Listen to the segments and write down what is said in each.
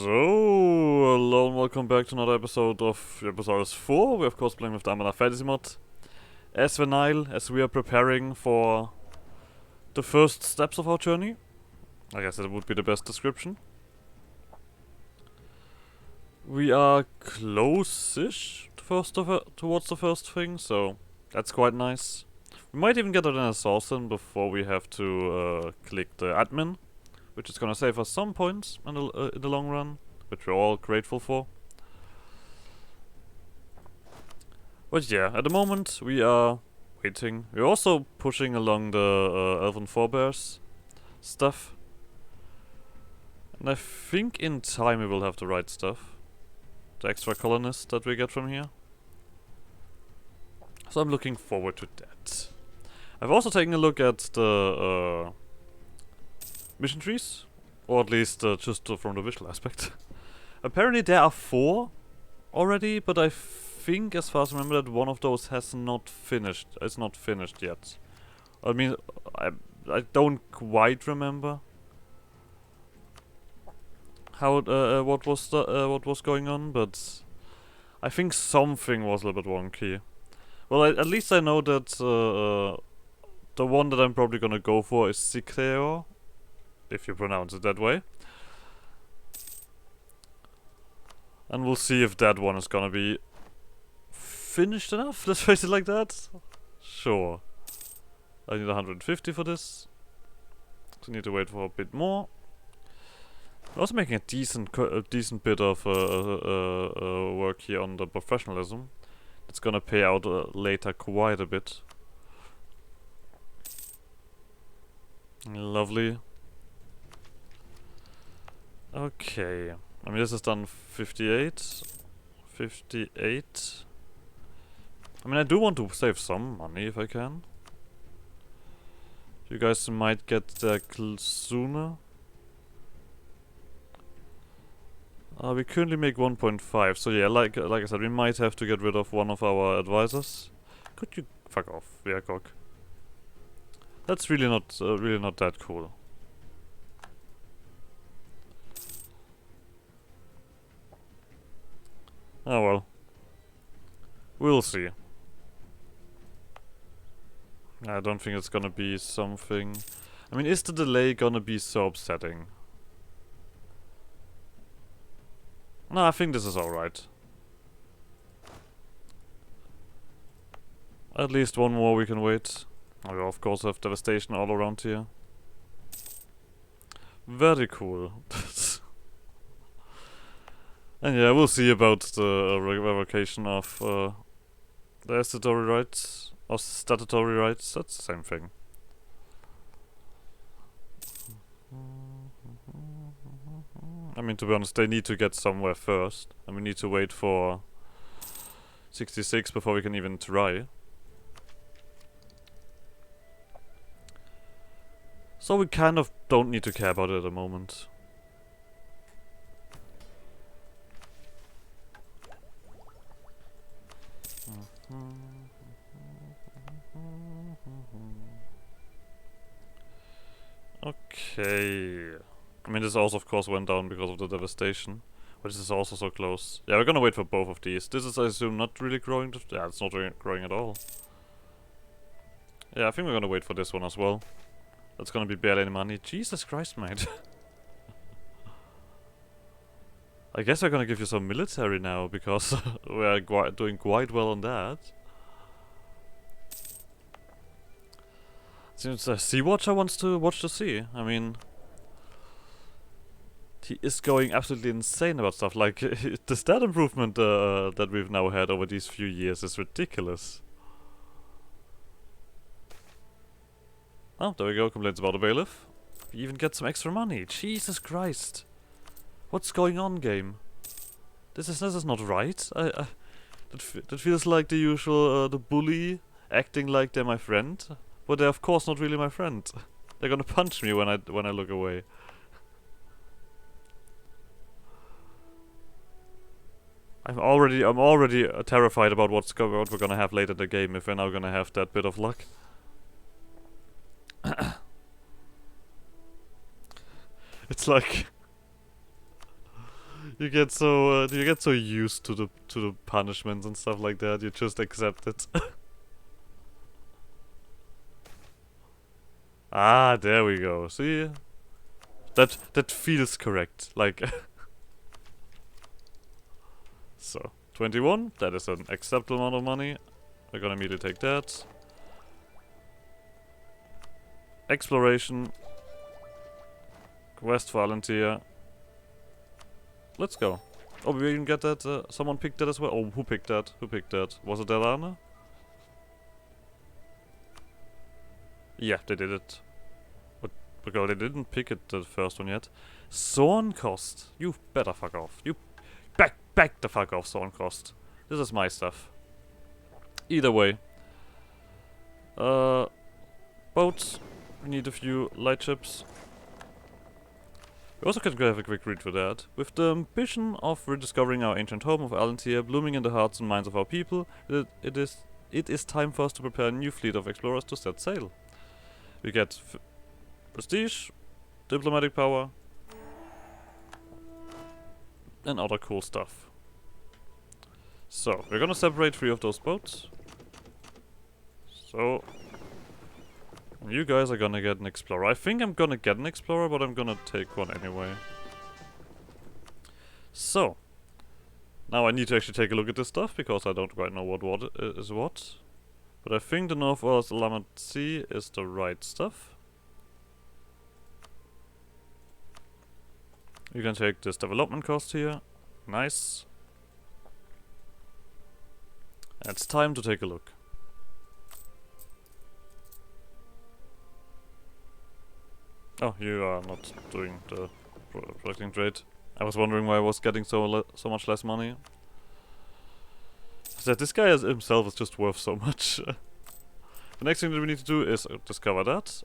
Hello and welcome back to another episode of episode 4. We're of course playing with the Anbennar fantasy mod as Venail, as we are preparing for the first steps of our journey. I guess that would be the best description. We are close-ish towards the first thing, so that's quite nice. We might even get an assassin before we have to click the admin, which is gonna save us some points in the long run, which we're all grateful for. But yeah, at the moment we are waiting. We're also pushing along the elven forebears stuff. And I think in time we will have the right stuff. The extra colonists that we get from here. So I'm looking forward to that. I've also taken a look at the mission trees, or at least just from the visual aspect. Apparently there are 4 already, but I think, as far as I remember, that one of those has not finished. It's not finished yet. I mean, I don't quite remember how what was going on, but I think something was a little bit wonky. Well, at least I know that the one that I'm probably gonna go for is Sikeo, if you pronounce it that way. And we'll see if that one is gonna be finished enough, let's face it like that. Sure. I need 150 for this. So I need to wait for a bit more. I'm also making a decent bit of work here on the professionalism. It's gonna pay out later quite a bit. Lovely. Okay. I mean, this is done 58. 58. I mean, I do want to save some money if I can. You guys might get there sooner. We currently make 1.5, so yeah, like I said, we might have to get rid of one of our advisors. Could you fuck off, Verkog? That's really not that cool. Oh well. We'll see. I don't think it's gonna be something... I mean, is the delay gonna be so upsetting? No, I think this is alright. At least one more we can wait. We of course have devastation all around here. Very cool. And yeah, we'll see about the revocation of the statutory rights. Or statutory rights, that's the same thing. I mean, to be honest, they need to get somewhere first. And we need to wait for 66 before we can even try. So we kind of don't need to care about it at the moment. Okay. I mean, this also of course went down because of the devastation. But this is also so close. Yeah, we're gonna wait for both of these. This is, I assume, not really growing. Yeah, it's not really growing at all. Yeah, I think we're gonna wait for this one as well. That's gonna be barely any money. Jesus Christ, mate. I guess we're gonna give you some military now, because we're doing quite well on that. Seems Sea Watcher wants to watch the sea. I mean, he is going absolutely insane about stuff. Like, the stat improvement that we've now had over these few years is ridiculous. Oh, there we go, complaints about the bailiff. We even get some extra money. Jesus Christ. What's going on, game? This is not right. That feels like the usual, the bully acting like they're my friend. But they're of course not really my friend. They're gonna punch me when I look away. I'm already terrified about what we're gonna have later in the game if we're now gonna have that bit of luck. It's like you get so used to the punishments and stuff like that. You just accept it. Ah, there we go. See, that feels correct. Like, so 21. That is an acceptable amount of money. We're gonna immediately take that. Exploration. Quest volunteer. Let's go. Oh, we even get that. Someone picked that as well. Oh, who picked that? Who picked that? Was it Aelnar? Yeah, they did it. But girl, they didn't pick it the first one yet. Zornkost. You better fuck off. You back the fuck off, Zornkost. This is my stuff. Either way. Boats. We need a few light ships. We also can have a quick read for that. With the ambition of rediscovering our ancient home of Aelnar blooming in the hearts and minds of our people, it is time for us to prepare a new fleet of explorers to set sail. We get prestige, diplomatic power, and other cool stuff. So, we're gonna separate 3 of those boats. So, you guys are gonna get an explorer. I think I'm gonna get an explorer, but I'm gonna take one anyway. So, now I need to actually take a look at this stuff, because I don't quite know what is what. But I think the North Wales Willamette Sea is the right stuff. You can take this development cost here. Nice. It's time to take a look. Oh, you are not doing the projecting trade. I was wondering why I was getting so much less money. I said this guy himself is just worth so much. The next thing that we need to do is discover that.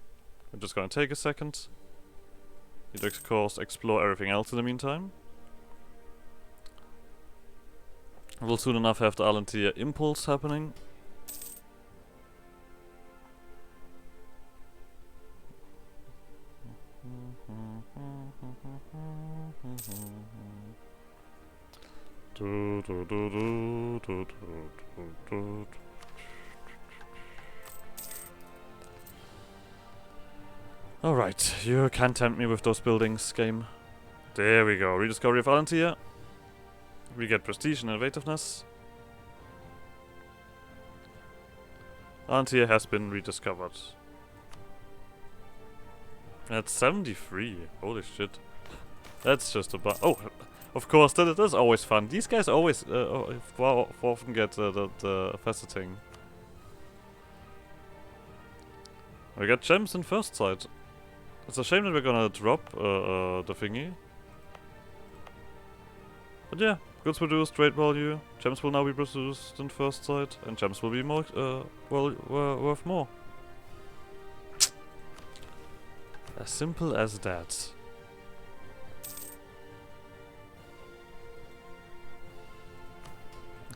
I'm just gonna take a second. Need to, of course, explore everything else in the meantime. We'll soon enough have the Aelnar impulse happening. Alright, you can't tempt me with those buildings, game. There we go, rediscovery of Aelnar. We get prestige and innovativeness. Aelnar has been rediscovered. That's 73, holy shit. That's just a oh, of course, that is always fun. These guys always often get the faceting. We got gems in first sight. It's a shame that we're gonna drop the thingy. But yeah, goods produced, trade value. Gems will now be produced in first sight, and gems will be more worth more. As simple as that.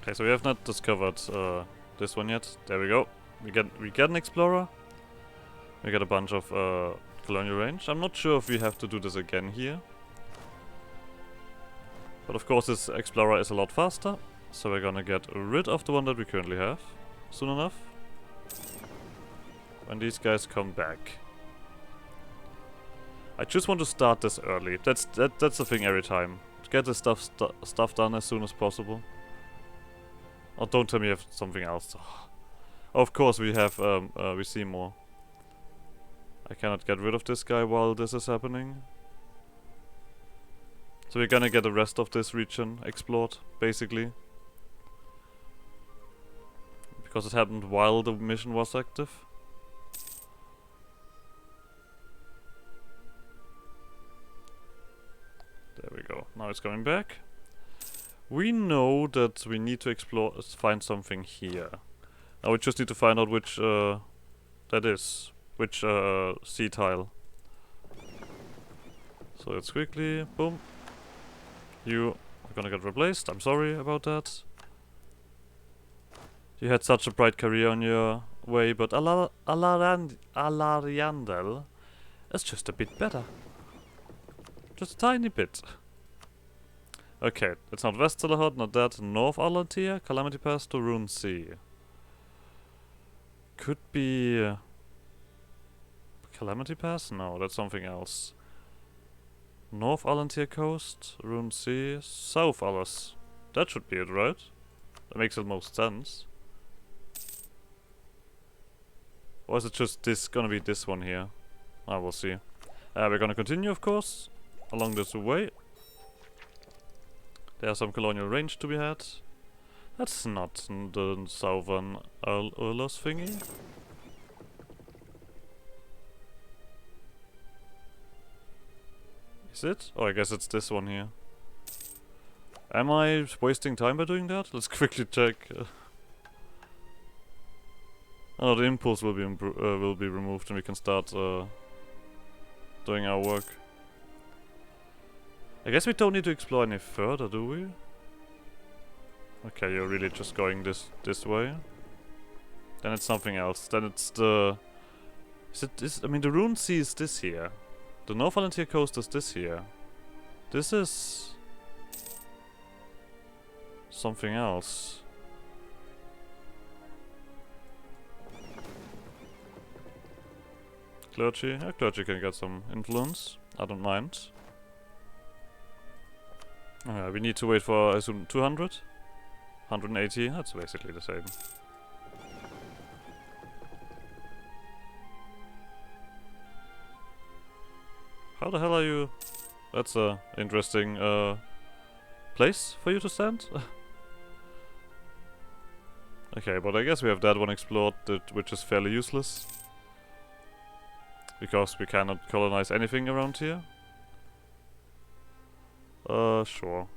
Okay, so we have not discovered this one yet. There we go. We get an explorer. We get a bunch of colonial range. I'm not sure if we have to do this again here. But of course this explorer is a lot faster. So we're gonna get rid of the one that we currently have soon enough. When these guys come back. I just want to start this early. That's the thing every time. To get this stuff done as soon as possible. Oh, don't tell me you have something else. Oh, of course we have we see more. I cannot get rid of this guy while this is happening. So we're gonna get the rest of this region explored, basically. Because it happened while the mission was active. There we go. Now it's coming back. We know that we need to explore, find something here. Now we just need to find out which that is. Which sea tile. So let's quickly, boom. You are gonna get replaced. I'm sorry about that. You had such a bright career on your way, but Alariandel is just a bit better. Just a tiny bit. Okay, it's not West Silahod, not that. North Arlantir, Calamity Pass to Rune Sea. Could be... Calamity Pass? No, that's something else. North Arlantir Coast, Rune Sea, South Alas. That should be it, right? That makes the most sense. Or is it just this gonna be this one here? We'll see. We're gonna continue, of course, along this way. There's some colonial range to be had. That's not the southern Urlos thingy. Is it? Oh, I guess it's this one here. Am I wasting time by doing that? Let's quickly check. Oh, the impulse will be removed, and we can start doing our work. I guess we don't need to explore any further, do we? Okay, you're really just going this way. Then it's something else. Then it's the... Is it this? I mean, the Rune Sea is this here. The North Arlantir Coast is this here. This is... something else. Clergy? Yeah, clergy can get some influence. I don't mind. Okay, we need to wait for, I assume, 200? 180? That's basically the same. How the hell are you? That's a interesting place for you to stand. Okay, but I guess we have that one explored, which is fairly useless. Because we cannot colonize anything around here. Sure.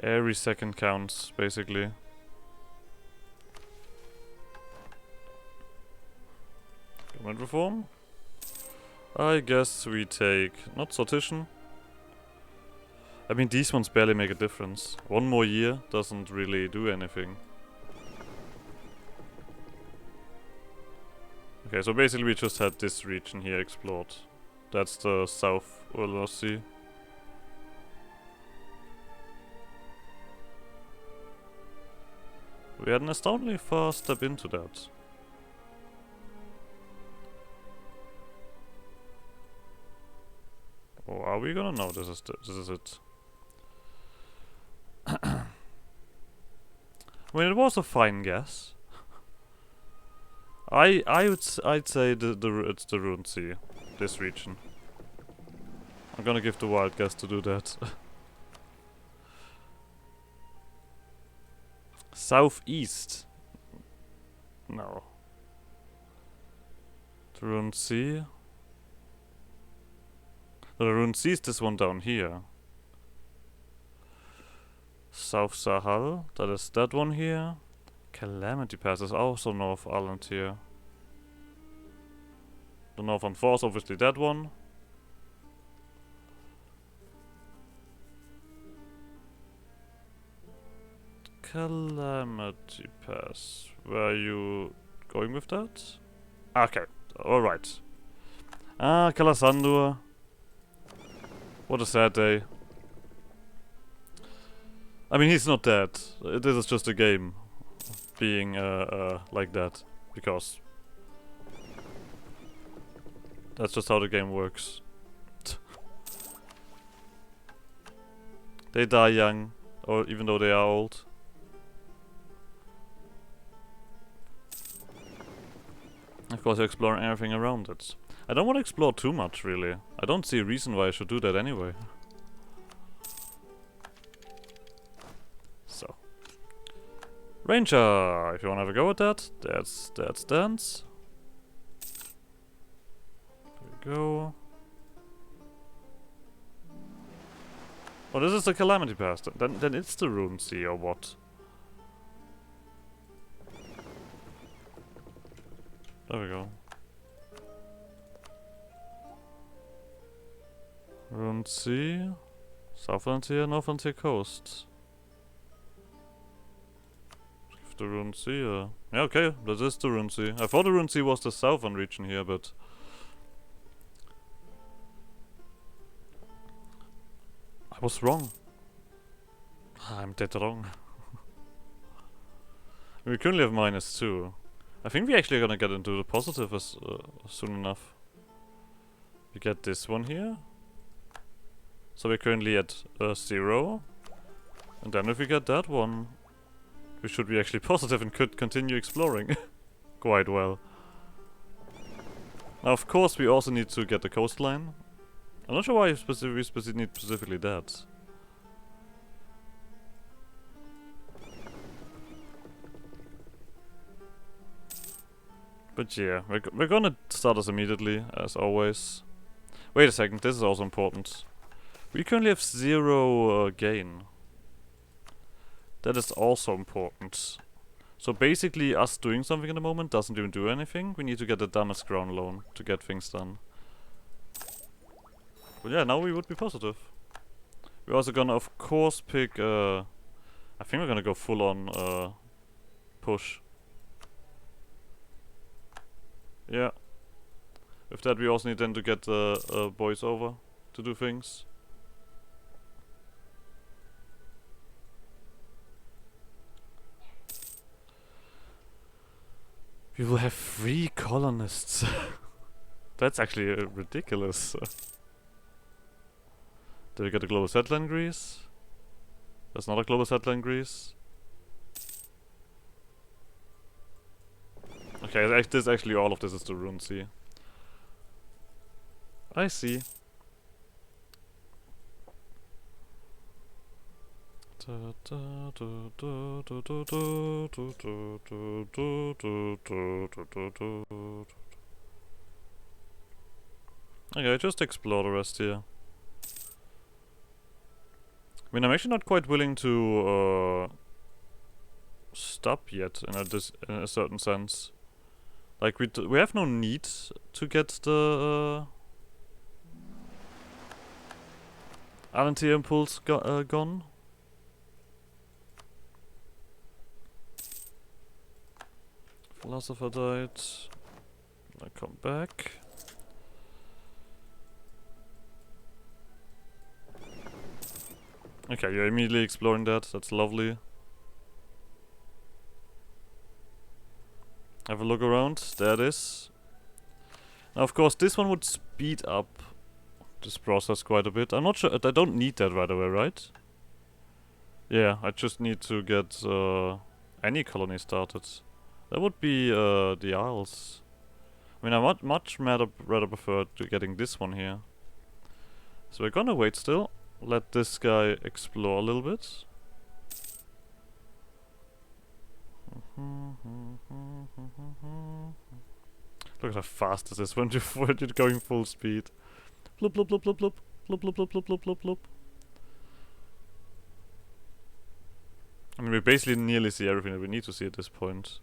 Every second counts, basically. Government reform? I guess we take... not sortition. I mean, these ones barely make a difference. One more year doesn't really do anything. Okay, so basically we just had this region here explored. That's the South Urlos Sea. We had an astoundingly fast step into that. Oh, are we gonna know this is it? I mean, it was a fine guess. I'd say it's the Rune Sea, this region. I'm gonna give the wild guess to do that. Southeast. No. The Rune Sea. The Rune Sea is this one down here. South Sahel, that is that one here. Calamity Pass is also North Arlantir. The Northern Force, obviously that one. Calamity Pass. Where are you going with that? Okay, alright. Kalasandur. What a sad day. I mean, he's not dead. This is just a game being like that. Because that's just how the game works. They die young, or even though they are old. Of course, you're exploring everything around it. I don't want to explore too much, really. I don't see a reason why I should do that anyway. So. Ranger! If you want to have a go at that, that stands. There we go. Oh, this is the Calamity Pass. Then it's the Rune Sea, or what? There we go. Rune Sea. South Frontier, North Frontier Coast. Give the Rune Sea. Yeah, okay, that is the Rune Sea. I thought the Rune Sea was the southern region here, but I was wrong. I'm dead wrong. We currently have -2. I think we actually are gonna get into the positive as soon enough. We get this one here. So we're currently at 0. And then if we get that one, we should be actually positive and could continue exploring quite well. Now of course we also need to get the coastline. I'm not sure why we need specifically that. But yeah, we're gonna start this immediately, as always. Wait a second, this is also important. We currently have 0 gain. That is also important. So basically us doing something in the moment doesn't even do anything. We need to get the damaged ground loan to get things done. But yeah, now we would be positive. We're also gonna of course pick I think we're gonna go full on push. Yeah. With that we also need then to get the boys over to do things. We will have 3 colonists. That's actually ridiculous. Did we get a global settler in Greece? There's not a global settler in Greece. Okay, this actually all of this is the Rune Sea. I see. Okay, just explore the rest here. I mean, I'm actually not quite willing to stop yet in a certain sense. Like we have no need to get the LNT impulse gone. Philosopher died. I come back. Okay, you're immediately exploring that. That's lovely. Have a look around. There it is. Now, of course, this one would speed up this process quite a bit. I'm not sure. I don't need that right away, right? Yeah, I just need to get any colony started. That would be the Isles. I mean, I would much rather prefer to getting this one here. So we're gonna wait still. Let this guy explore a little bit. Look at how fast this is when you're going full speed. Bloop bloop bloop bloop bloop bloop bloop bloop bloop bloop bloop bloop. I mean, we basically nearly see everything that we need to see at this point.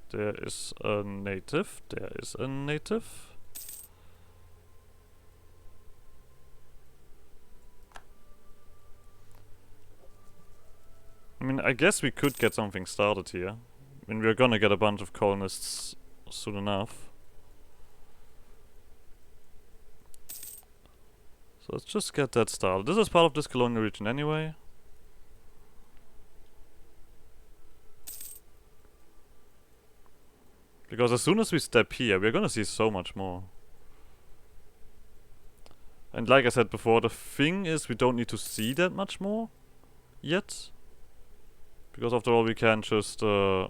There is a native. There is a native. I mean, I guess we could get something started here. I mean, we're gonna get a bunch of colonists soon enough. So let's just get that started. This is part of this colonial region anyway. Because as soon as we step here, we're gonna see so much more. And like I said before, the thing is we don't need to see that much more yet. Because after all, we can just are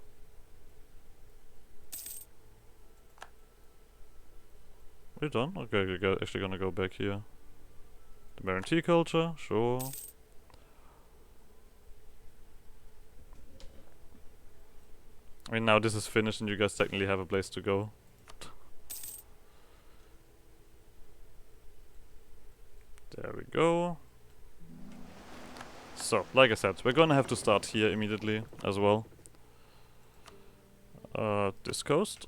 you done? Okay, we're actually gonna go back here. The Marin tea culture, sure. I mean, now this is finished and you guys technically have a place to go. There we go. So, like I said, we're gonna have to start here immediately as well. This coast.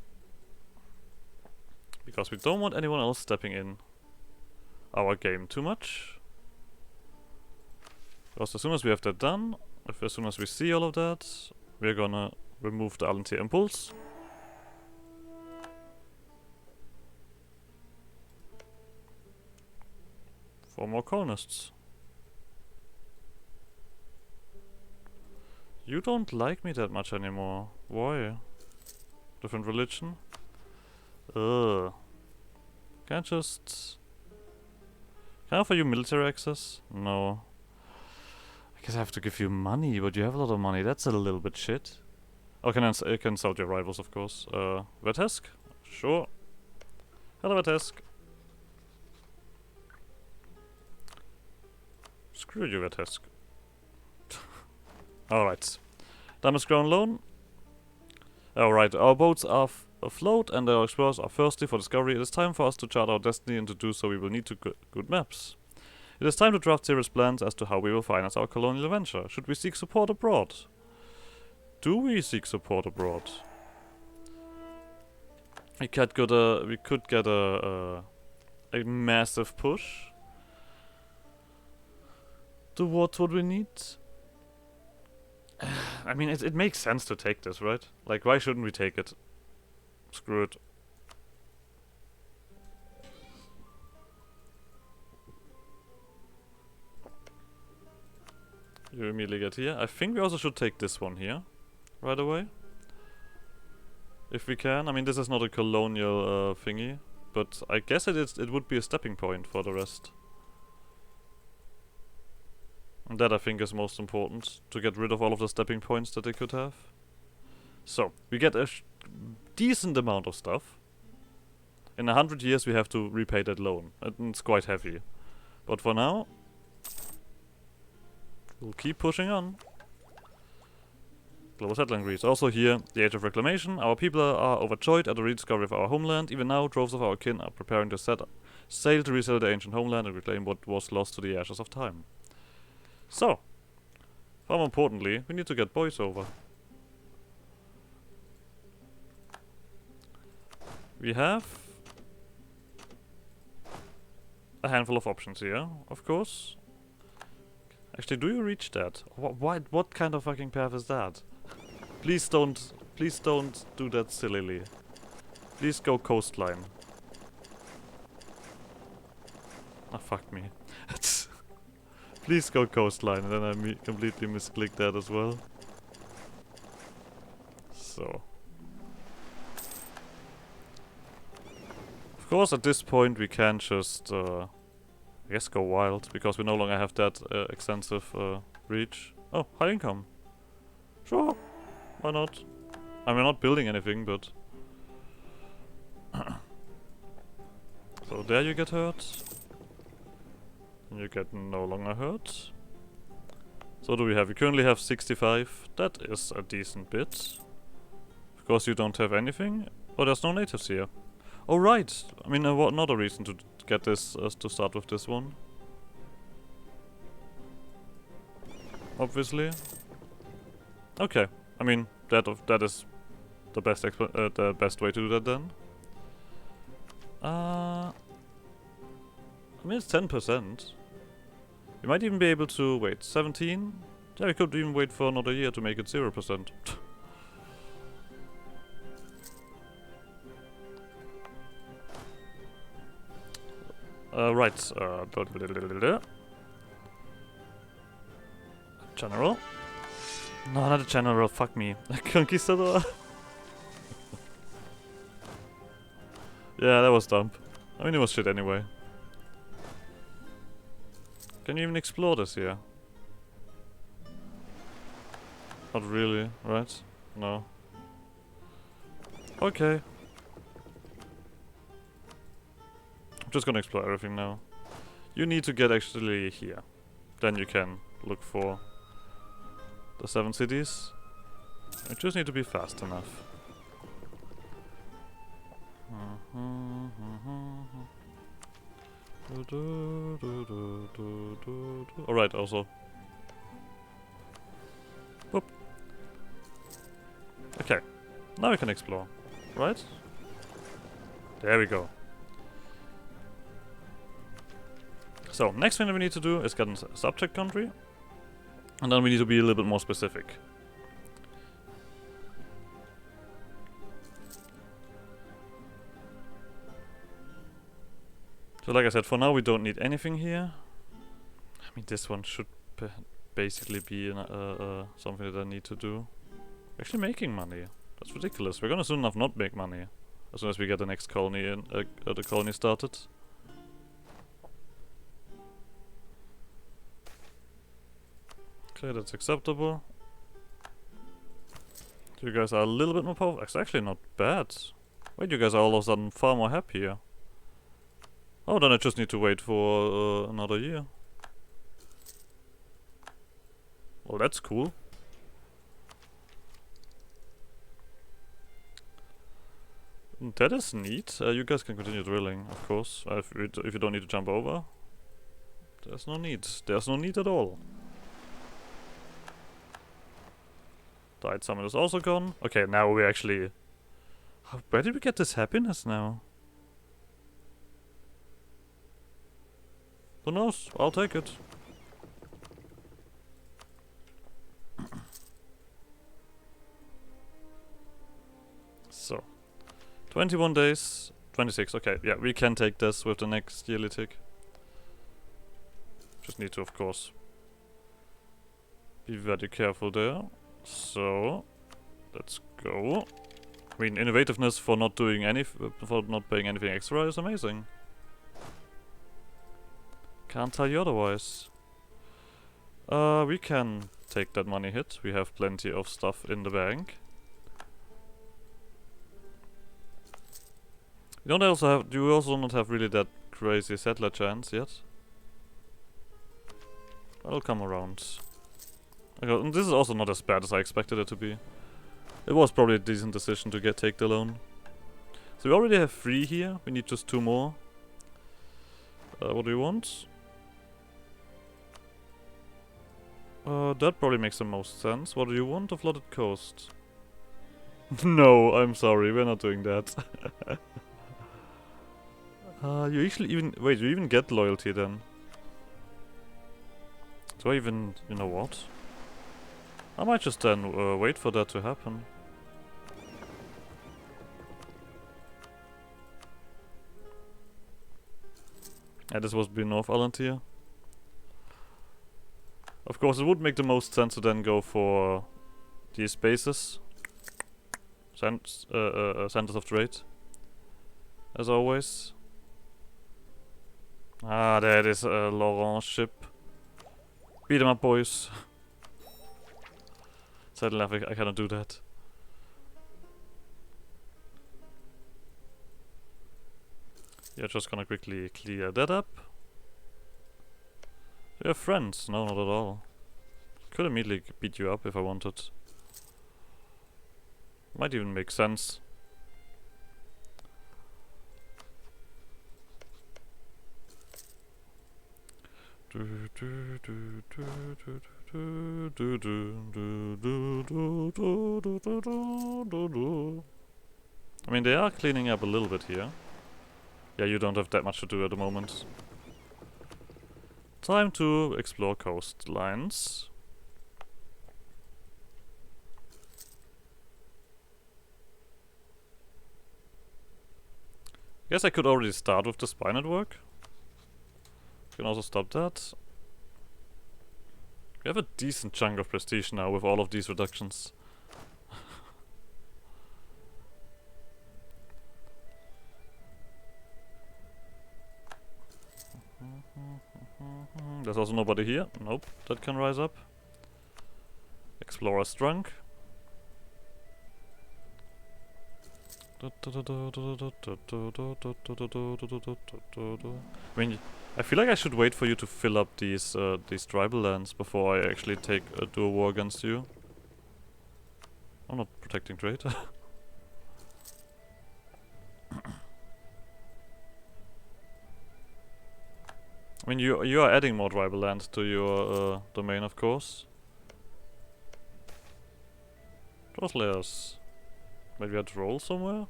Because we don't want anyone else stepping in our game too much. Because as soon as we have that done, as soon as we see all of that, we're gonna remove the Aelnar impulse. For more colonists. You don't like me that much anymore. Why? Different religion? Ugh. Can I just... Can I offer you military access? No. I guess I have to give you money, but you have a lot of money. That's a little bit shit. Oh, I can sell your rivals, of course. Vetesk? Sure. Hello, Vetesk. Screw you, Vetesk. Alright. Damage ground loan. Alright, our boats are afloat and our explorers are thirsty for discovery. It is time for us to chart our destiny, and to do so we will need good maps. It is time to draft serious plans as to how we will finance our colonial venture. Should we seek support abroad? Do we seek support abroad? We could get a massive push towards what we need. I mean, it makes sense to take this, right? Like, why shouldn't we take it? Screw it. You immediately get here. I think we also should take this one here, right away. If we can. I mean, this is not a colonial thingy, but I guess it would be a stepping point for the rest. And that I think is most important, to get rid of all of the stepping points that they could have. So, we get a decent amount of stuff. In 100 years we have to repay that loan, and it's quite heavy. But for now, we'll keep pushing on. Global settlement Greece. Also here, the Age of Reclamation. Our people are overjoyed at the rediscovery of our homeland. Even now, droves of our kin are preparing to sail to resettle the ancient homeland and reclaim what was lost to the ashes of time. So, far more importantly, we need to get boys over. We have a handful of options here, of course. Actually, do you reach that? What kind of fucking path is that? Please don't do that sillily. Please go coastline. Ah, fuck me. Please go coastline, and then I completely misclicked that as well. So. Of course, at this point we can just, I guess, go wild, because we no longer have that extensive reach. Oh, high income. Sure, why not? I mean, we're not building anything, but... So there you get hurt. And you get no longer hurt. So do we have? We currently have 65. That is a decent bit. Of course you don't have anything. Oh, there's no natives here. Oh right. I mean, another reason to get this, to start with this one. Obviously. Okay. I mean, that is the best way to do that then. I mean, it's 10%. We might even be able to wait 17. Yeah, we could even wait for another year to make it 0%. Right. General? No, not a general. Fuck me. Conquistador. Yeah, that was dumb. I mean, it was shit anyway. Can you even explore this here? Not really, right? No. Okay. I'm just gonna explore everything now. You need to get actually here. Then you can look for the 7 cities. You just need to be fast enough. Alright, also. Boop. Okay. Now we can explore, right? There we go. So, next thing that we need to do is get a subject country. And then we need to be a little bit more specific. So like I said, for now we don't need anything here. I mean, this one should basically be something that I need to do. Actually making money. That's ridiculous. We're gonna soon enough not make money. As soon as we get the next colony in, the colony started. Okay, that's acceptable. You guys are a little bit more powerful. It's actually not bad. Wait, you guys are all of a sudden far more happier. Oh, then I just need to wait for another year. Well, that's cool. That is neat. You guys can continue drilling, of course. If you don't need to jump over. There's no need. There's no need at all. Died summon is also gone. Okay, now we actually... Where did we get this happiness now? Who knows? I'll take it. So. 21 days. 26, okay. Yeah, we can take this with the next yearly tick. Just need to, of course, be very careful there. So, let's go. I mean, innovativeness for not doing for not paying anything extra is amazing. Can't tell you otherwise. We can take that money hit. We have plenty of stuff in the bank. You don't also have. You also not have really that crazy settler chance yet. That'll come around. Okay, and this is also not as bad as I expected it to be. It was probably a decent decision to take the loan. So we already have 3 here. We need just 2 more. What do you want? That probably makes the most sense. What do you want? A flooded coast? No, I'm sorry, we're not doing that. You actually wait, you even get loyalty then. Do I even, you know what? I might just then wait for that to happen. Yeah, this was be North Aelnar. Of course, it would make the most sense to then go for these bases. Centers of trade. As always. Ah, there it is, Laurent's ship. Beat him up, boys. Sadly, I cannot do that. Yeah, just gonna quickly clear that up. You have friends? No, not at all. Could immediately beat you up if I wanted. Might even make sense. I mean, they are cleaning up a little bit here. Yeah, you don't have that much to do at the moment. Time to explore coastlines. Guess I could already start with the spy network. Can also stop that. We have a decent chunk of prestige now with all of these reductions. There's also nobody here. Nope, that can rise up. Explorer's drunk. I mean, I feel like I should wait for you to fill up these tribal lands before I actually do a war against you. I'm not protecting trade. I mean, you are adding more tribal land to your domain, of course. Trust layers. Maybe I had to roll somewhere?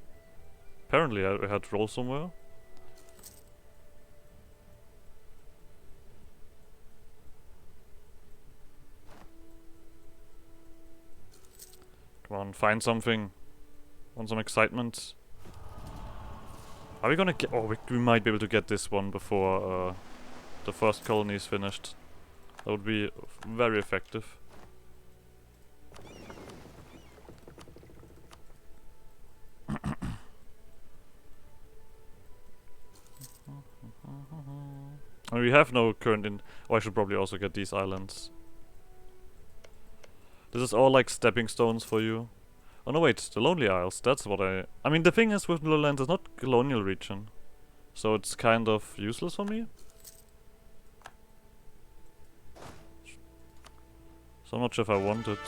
apparently I had to roll somewhere. Come on, find something. Want some excitement. Are we gonna get... Oh, we might be able to get this one before the first colony is finished. That would be very effective. And we have no current in... Oh, I should probably also get these islands. This is all like stepping stones for you. Oh no, wait, the Lonely Isles, that's what I mean, the thing is with Lowlands, it's not colonial region. So it's kind of useless for me. So I'm not sure if I want it.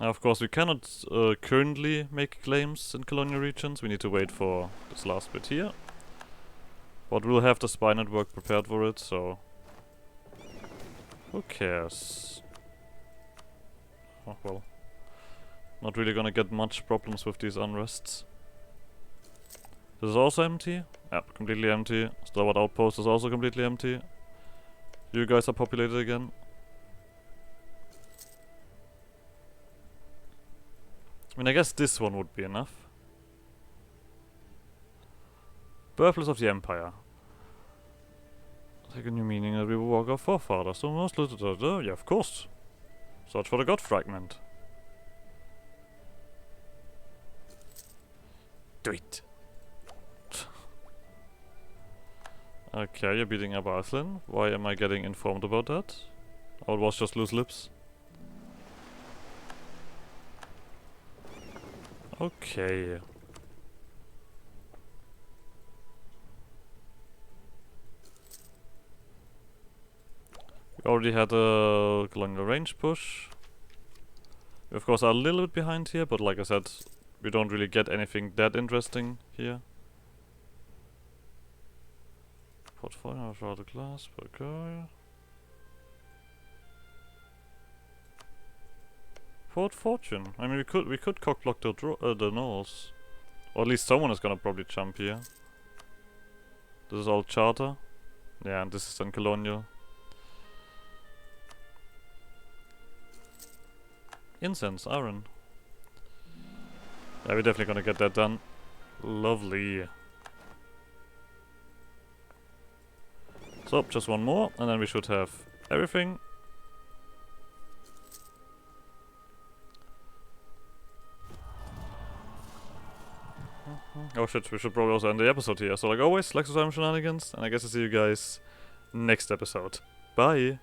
Of course, we cannot currently make claims in colonial regions. We need to wait for this last bit here. But we'll have the spy network prepared for it, so... Who cares? Oh, well. Not really gonna get much problems with these unrests. This is also empty. Yep, completely empty. Starboard outpost is also completely empty. You guys are populated again. I mean, I guess this one would be enough. Birthplace of the Empire. Take a new meaning that we will walk our forefathers. So most yeah, of course. Search for the God Fragment. Do it. Okay, you're beating up Iceland. Why am I getting informed about that? Oh, it was just loose lips. Okay. We already had a colonial range push. We of course are a little bit behind here, but like I said, we don't really get anything that interesting here. Portfolio of rather glass, okay. Port Fortune. I mean, we could cockblock the Knolls. Or at least someone is gonna probably jump here. This is all charter. Yeah, and this is then colonial. Incense, iron. Yeah, we're definitely gonna get that done. Lovely. So, just one more, and then we should have everything. Oh shit, we should probably also end the episode here. So like always, like, subscribe, shenanigans, and I guess I'll see you guys next episode. Bye!